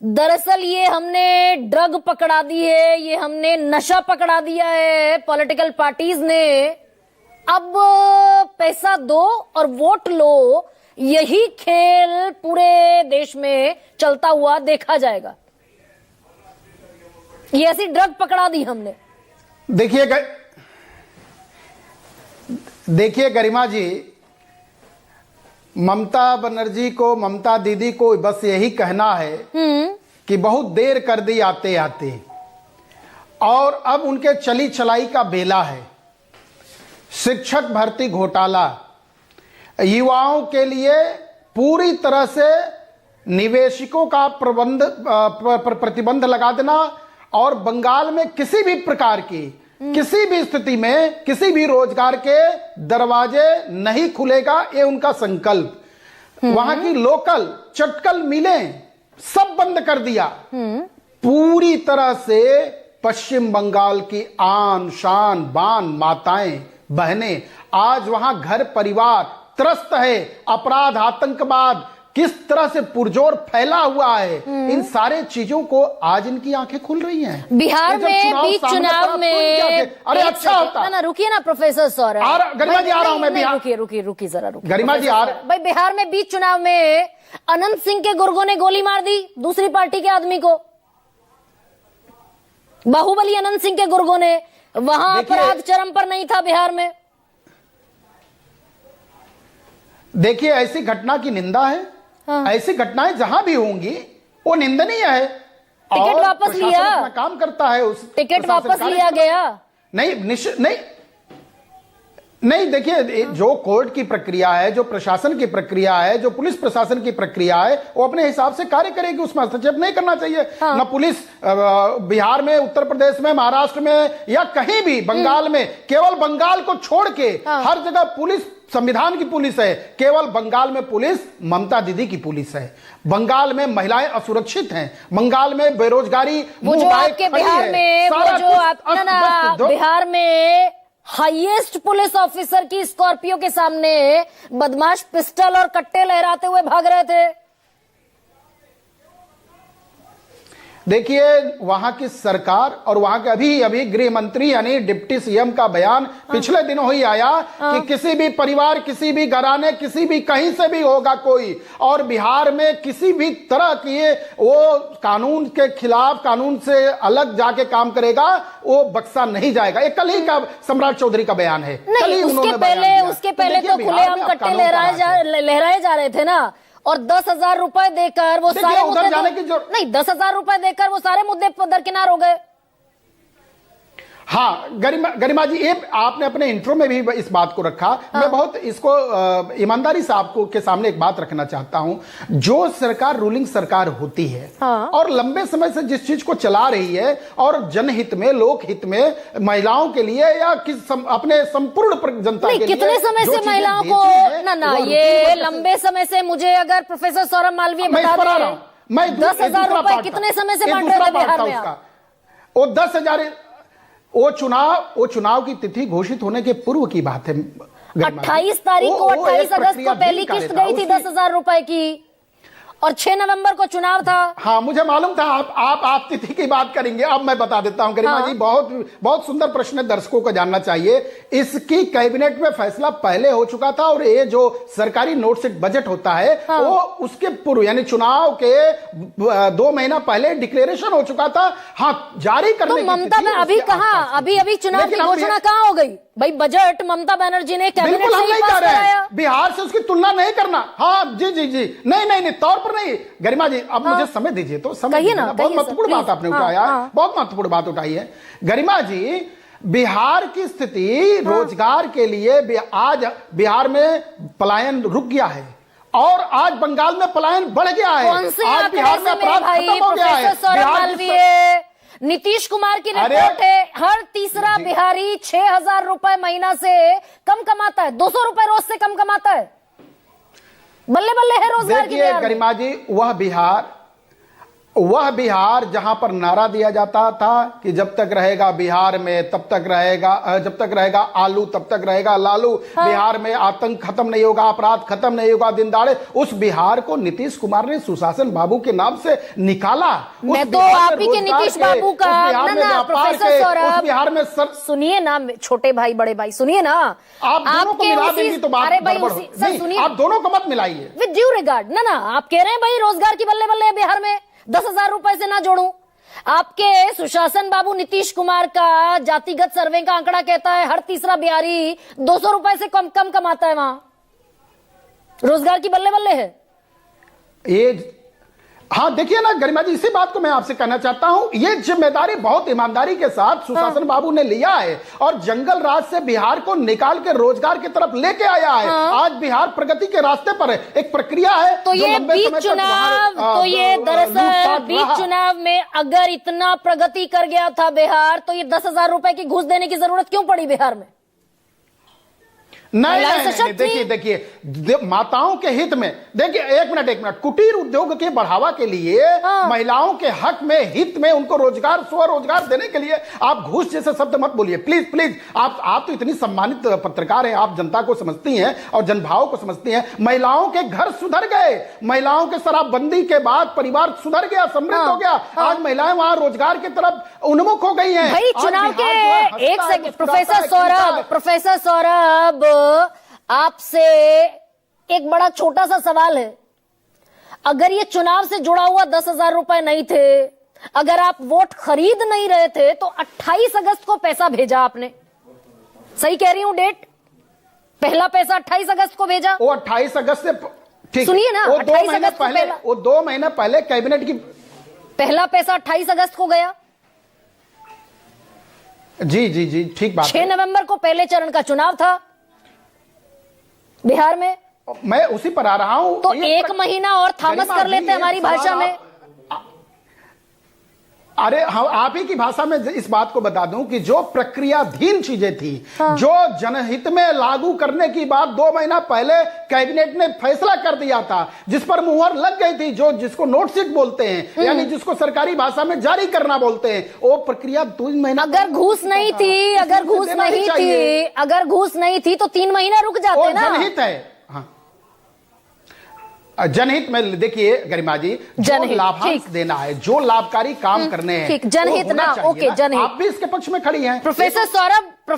दरअसल ये हमने ड्रग पकड़ा दी है, ये हमने नशा पकड़ा दिया है पॉलिटिकल पार्टीज ने। अब पैसा दो और वोट लो, यही खेल पूरे देश में चलता हुआ देखा जाएगा। ये ऐसी ड्रग पकड़ा दी हमने। देखिए गरिमा जी, ममता बनर्जी को, ममता दीदी को बस यही कहना है कि बहुत देर कर दी आते आते, और अब उनके चली चलाई का बेला है। शिक्षक भर्ती घोटाला, युवाओं के लिए पूरी तरह से निवेशकों का प्रतिबंध लगा देना, और बंगाल में किसी भी प्रकार की किसी भी स्थिति में किसी भी रोजगार के दरवाजे नहीं खुलेगा, ये उनका संकल्प। वहां की लोकल चटकल मिलें सब बंद कर दिया। पूरी तरह से पश्चिम बंगाल की आन शान बान माताएं बहनें आज वहां घर परिवार त्रस्त है। अपराध, आतंकवाद किस तरह से पुरजोर फैला हुआ है, इन सारे चीजों को आज इनकी आंखें खुल रही हैं। बिहार में बीच चुनाव में, अरे अच्छा होता ना, रुकिए ना प्रोफेसर सौरभ, गरिमा जी आ रहा हूं मैं बिहार। रुकिए जरा, गरिमा जी आ रहे। भाई बिहार में बीच चुनाव में अनंत सिंह के गुर्गों ने गोली मार दी दूसरी पार्टी के आदमी को। बाहुबली अनंत सिंह के गुर्गों ने। वहां अपराध चरम पर नहीं था बिहार में। देखिए ऐसी घटना की निंदा है। हाँ। ऐसी घटनाएं जहां भी होंगी वो निंदनीय है। टिकट वापस लिया, अपना काम करता है, उस टिकट वापस लिया गया। नहीं देखिए, जो कोर्ट की प्रक्रिया है, जो प्रशासन की प्रक्रिया है, जो पुलिस प्रशासन की प्रक्रिया है, वो अपने हिसाब से कार्य करेगी, उसमें हस्तक्षेप नहीं करना चाहिए। हाँ। न पुलिस बिहार में, उत्तर प्रदेश में, महाराष्ट्र में या कहीं भी, बंगाल में, केवल बंगाल को छोड़ के हर जगह पुलिस संविधान की पुलिस है। केवल बंगाल में पुलिस ममता दीदी की पुलिस है। बंगाल में महिलाएं असुरक्षित हैं। बंगाल में बेरोजगारी, वो जो आपके बिहार में, वो जो आप बिहार में हाईएस्ट पुलिस ऑफिसर की स्कॉर्पियो के सामने बदमाश पिस्टल और कट्टे लहराते हुए भाग रहे थे। देखिए वहां की सरकार और वहां के अभी गृह मंत्री यानी डिप्टी सीएम का बयान पिछले दिनों ही आया कि किसी भी परिवार, किसी भी घराने, किसी भी कहीं से भी होगा कोई, और बिहार में किसी भी तरह की वो कानून के खिलाफ, कानून से अलग जाके काम करेगा, वो बख्शा नहीं जाएगा। ये कल ही का सम्राट चौधरी का बयान है। नहीं, उसके पहले तो खुलेआम कट्टे लहराए जा रहे थे ना, और 10,000 रुपए देकर वो सारे मुद्दे नहीं, 10,000 रुपए देकर वो सारे मुद्दे दरकिनार हो गए। हाँ गरिमा जी, ये आपने अपने इंट्रो में भी इस बात को रखा। हाँ। मैं बहुत इसको ईमानदारी से आपको के सामने एक बात रखना चाहता हूं। जो सरकार रूलिंग सरकार होती है, हाँ। और लंबे समय से जिस चीज को चला रही है, और जनहित में, लोक हित में, महिलाओं के लिए या अपने संपूर्ण जनता के लिए, कितने समय से महिलाओं को ना ये लंबे समय से, मुझे अगर प्रोफेसर सौरभ मालवीय बता दें, मैं 10,000 रुपए कितने समय से बांट रहे थे बिहार में? वो 10,000, वो चुनाव की तिथि घोषित होने के पूर्व की बात है। 28 तारीख को, 28 अगस्त को पहली किस्त गई थी 10,000 रुपए की, और 6 नवंबर को चुनाव था। हाँ, मुझे मालूम था आप तिथि की बात करेंगे। अब मैं बता देता हूं गरिमा जी, बहुत सुंदर प्रश्न है, दर्शकों को जानना चाहिए। इसकी कैबिनेट में फैसला पहले हो चुका था, और ये जो सरकारी नोट से बजट होता है, वो उसके पूर्व यानी चुनाव के 2 महीना पहले डिक्लेरेशन हो चुका था। हाँ, जारी करने की ममता में अभी कहां, अभी चुनाव की घोषणा कहां हो गई भाई? बजट ममता बनर्जी ने कैबिनेट से ही पास कराया। बिहार से उसकी तुलना नहीं करना। हाँ जी, नहीं तौर पर नहीं। गरिमा जी, अब मुझे समय दीजिए तो समय ना, बहुत महत्वपूर्ण बात आपने उठाया, बहुत महत्वपूर्ण बात उठाई है गरिमा जी। बिहार की स्थिति रोजगार के लिए, आज बिहार में पलायन रुक गया है, और आज बंगाल में पलायन बढ़ गया है। आज बिहार में अपराध खत्म हो गया है। नीतीश कुमार की रिपोर्ट है, हर तीसरा बिहारी 6,000 रुपए महीना से कम कमाता है, 200 रुपए रोज से कम कमाता है। बल्ले बल्ले है रोजगार की। गरिमा जी, वह बिहार वह बिहार जहां पर नारा दिया जाता था कि जब तक रहेगा बिहार में तब तक रहेगा, जब तक रहेगा आलू तब तक रहेगा लालू, बिहार में आतंक खत्म नहीं होगा, अपराध खत्म नहीं होगा दिन दहाड़े, उस बिहार को नीतीश कुमार ने सुशासन बाबू के नाम से निकाला। मैं तो आप ही के नीतीश बाबू का ना प्रोफेसर सौरभ, बिहार में सुनिए ना छोटे भाई बड़े भाई, सुनिए ना, आप दोनों को मिला देंगी तो बात गड़बड़ होगी। आप दोनों को मत मिलाइए विद ड्यू रिगार्ड। ना आप कह रहे हैं भाई रोजगार की बल्ले बल्ले बिहार में 10,000 रुपए से ना जोड़ूं। आपके सुशासन बाबू नीतीश कुमार का जातिगत सर्वे का आंकड़ा कहता है हर तीसरा बिहारी 200 रुपए से कम कमाता है, वहां रोजगार की बल्ले बल्ले है ये। हाँ देखिए ना गरिमा जी, इसी बात को मैं आपसे कहना चाहता हूं, ये जिम्मेदारी बहुत ईमानदारी के साथ सुशासन बाबू ने लिया है और जंगल राज से बिहार को निकाल के रोजगार की तरफ लेके आया है। आज बिहार प्रगति के रास्ते पर है, एक प्रक्रिया है। तो ये बीच चुनाव, तो ये दरअसल बीच चुनाव में अगर इतना प्रगति कर गया था बिहार, तो ये 10,000 रुपए की घूस देने की जरूरत क्यों पड़ी बिहार में? नहीं, देखिए माताओं के हित में, देखिए एक मिनट, कुटीर उद्योग के बढ़ावा के लिए, महिलाओं के हक में, हित में, उनको रोजगार, स्वरोजगार देने के लिए आप घूस जैसे शब्द मत बोलिए प्लीज। आप तो इतनी सम्मानित पत्रकार हैं, आप जनता को समझती हैं और जनभाव को समझती हैं। महिलाओं के घर सुधर गए, महिलाओं के शराबबंदी के बाद परिवार सुधर गया, समृद्ध हो गया। आज महिलाएं वहां रोजगार की तरफ उन्मुख हो गई हैं। भाई चुनाव के एक सेकंड, प्रोफेसर सौरभ, आपसे एक बड़ा छोटा सा सवाल है। अगर ये चुनाव से जुड़ा हुआ 10,000 रुपए नहीं थे, अगर आप वोट खरीद नहीं रहे थे, तो 28 अगस्त को पैसा भेजा आपने, सही कह रही हूं डेट? पहला पैसा 28 अगस्त को भेजा। वो 28 अगस्त से ठीक, सुनिए ना, वो 2 महीने पहले, वो 2 महीने पहले कैबिनेट की पहला पैसा 28 अगस्त को गया। जी ठीक बात। 6 नवंबर को पहले चरण का चुनाव था बिहार में। मैं उसी पर आ रहा हूं। तो 1 महीना और थामस कर लेते हमारी भाषा में। अरे हाँ, आप ही की भाषा में इस बात को बता दूं कि जो प्रक्रियाधीन चीजें थी, जो जनहित में लागू करने की बात 2 महीना पहले कैबिनेट ने फैसला कर दिया था, जिस पर मुहर लग गई थी, जो जिसको नोटशीट बोलते हैं, यानी जिसको सरकारी भाषा में जारी करना बोलते हैं, वो प्रक्रिया 2 महीना। अगर घूस नहीं थी, अगर घूस नहीं थी तो 3 महीना रुक जाते ना। जनहित है, जनहित में देखिए गरिमा जी, जो लाभांश देना है, जो लाभकारी काम करने हैं, जनहित ना, ओके, जनहित। आप भी इसके पक्ष में खड़ी हैं प्रोफेसर सौरभ।